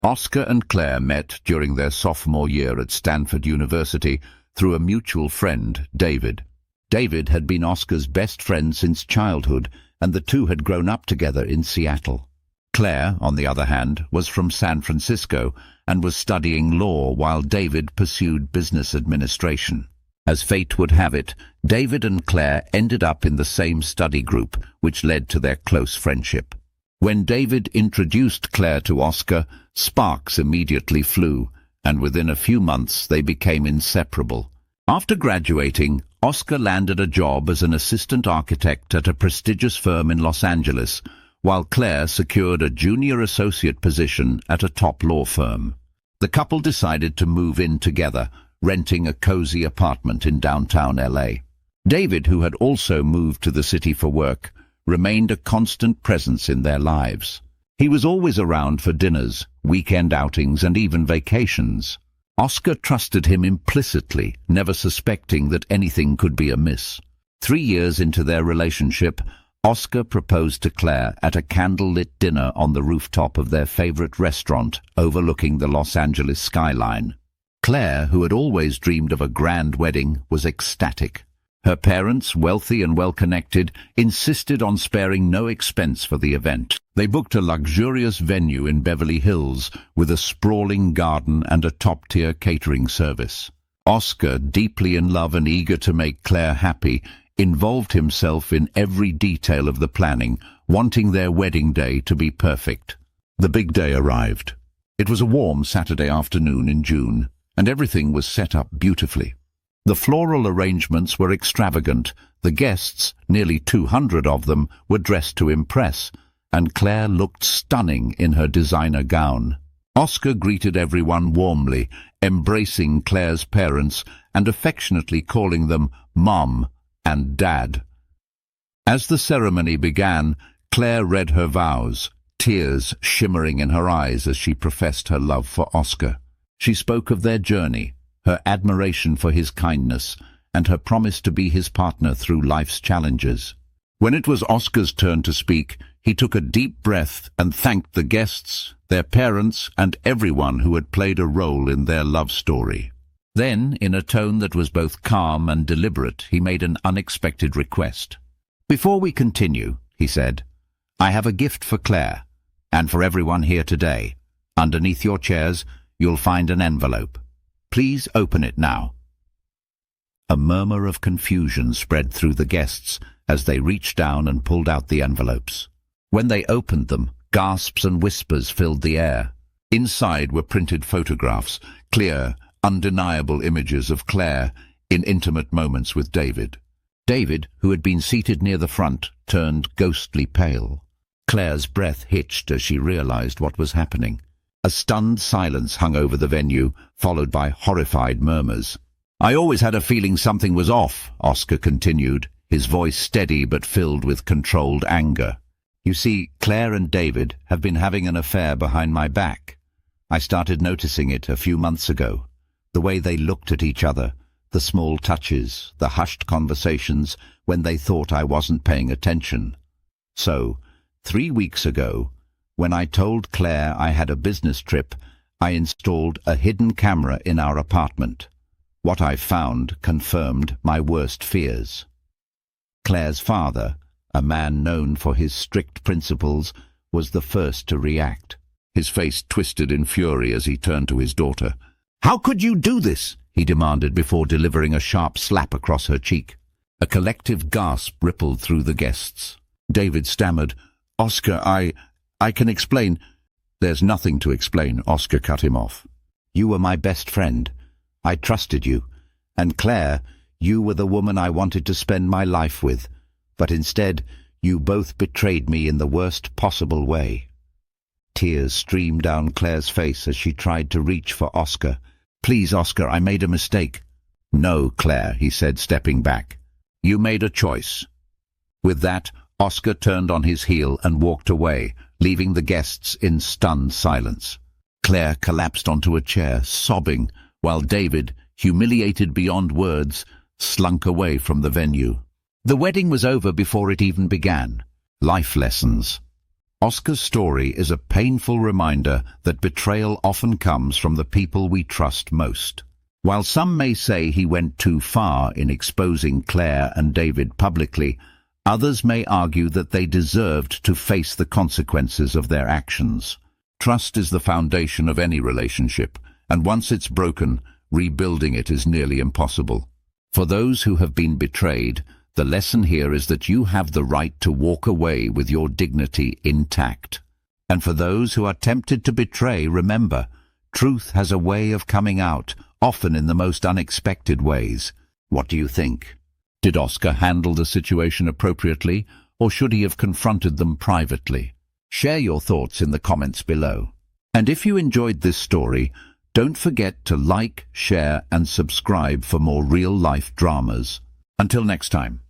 Oscar and Claire met during their sophomore year at Stanford University through a mutual friend, David. David had been Oscar's best friend since childhood, and the two had grown up together in Seattle. Claire, on the other hand, was from San Francisco and was studying law while David pursued business administration. As fate would have it, David and Claire ended up in the same study group, which led to their close friendship. When David introduced Claire to Oscar, sparks immediately flew, and within a few months they became inseparable. After graduating, Oscar landed a job as an assistant architect at a prestigious firm in Los Angeles, while Claire secured a junior associate position at a top law firm. The couple decided to move in together, renting a cozy apartment in downtown LA. David, who had also moved to the city for work, remained a constant presence in their lives. He was always around for dinners, weekend outings, and even vacations. Oscar trusted him implicitly, never suspecting that anything could be amiss. 3 years into their relationship, Oscar proposed to Claire at a candlelit dinner on the rooftop of their favorite restaurant overlooking the Los Angeles skyline. Claire, who had always dreamed of a grand wedding, was ecstatic. Her parents, wealthy and well-connected, insisted on sparing no expense for the event. They booked a luxurious venue in Beverly Hills with a sprawling garden and a top-tier catering service. Oscar, deeply in love and eager to make Claire happy, involved himself in every detail of the planning, wanting their wedding day to be perfect. The big day arrived. It was a warm Saturday afternoon in June, and everything was set up beautifully. The floral arrangements were extravagant. The guests, nearly 200 of them, were dressed to impress, and Claire looked stunning in her designer gown. Oscar greeted everyone warmly, embracing Claire's parents and affectionately calling them Mom and Dad. As the ceremony began, Claire read her vows, tears shimmering in her eyes as she professed her love for Oscar. She spoke of their journey, her admiration for his kindness, and her promise to be his partner through life's challenges. When it was Oscar's turn to speak, he took a deep breath and thanked the guests, their parents, and everyone who had played a role in their love story. Then, in a tone that was both calm and deliberate, he made an unexpected request. "Before we continue," he said, "I have a gift for Claire, and for everyone here today. Underneath your chairs, you'll find an envelope. Please open it now." A murmur of confusion spread through the guests as they reached down and pulled out the envelopes. When they opened them, gasps and whispers filled the air. Inside were printed photographs, clear, undeniable images of Claire in intimate moments with David. David, who had been seated near the front, turned ghostly pale. Claire's breath hitched as she realized what was happening. A stunned silence hung over the venue, followed by horrified murmurs. "I always had a feeling something was off," Oscar continued, his voice steady but filled with controlled anger. "You see, Claire and David have been having an affair behind my back. I started noticing it a few months ago. The way they looked at each other, the small touches, the hushed conversations when they thought I wasn't paying attention. So, 3 weeks ago, when I told Claire I had a business trip, I installed a hidden camera in our apartment. What I found confirmed my worst fears." Claire's father, a man known for his strict principles, was the first to react. His face twisted in fury as he turned to his daughter. "How could you do this?" he demanded before delivering a sharp slap across her cheek. A collective gasp rippled through the guests. David stammered, "Oscar, I can explain." "There's nothing to explain," Oscar cut him off. "You were my best friend. I trusted you. And Claire, you were the woman I wanted to spend my life with. But instead, you both betrayed me in the worst possible way." Tears streamed down Claire's face as she tried to reach for Oscar. "Please, Oscar, I made a mistake." "No, Claire," he said, stepping back. "You made a choice." With that, Oscar turned on his heel and walked away, leaving the guests in stunned silence. Claire collapsed onto a chair, sobbing, while David, humiliated beyond words, slunk away from the venue. The wedding was over before it even began. Life lessons. Oscar's story is a painful reminder that betrayal often comes from the people we trust most. While some may say he went too far in exposing Claire and David publicly, others may argue that they deserved to face the consequences of their actions. Trust is the foundation of any relationship, and once it's broken, rebuilding it is nearly impossible. For those who have been betrayed, the lesson here is that you have the right to walk away with your dignity intact. And for those who are tempted to betray, remember, truth has a way of coming out, often in the most unexpected ways. What do you think? Did Oscar handle the situation appropriately, or should he have confronted them privately? Share your thoughts in the comments below. And if you enjoyed this story, don't forget to like, share, and subscribe for more real-life dramas. Until next time.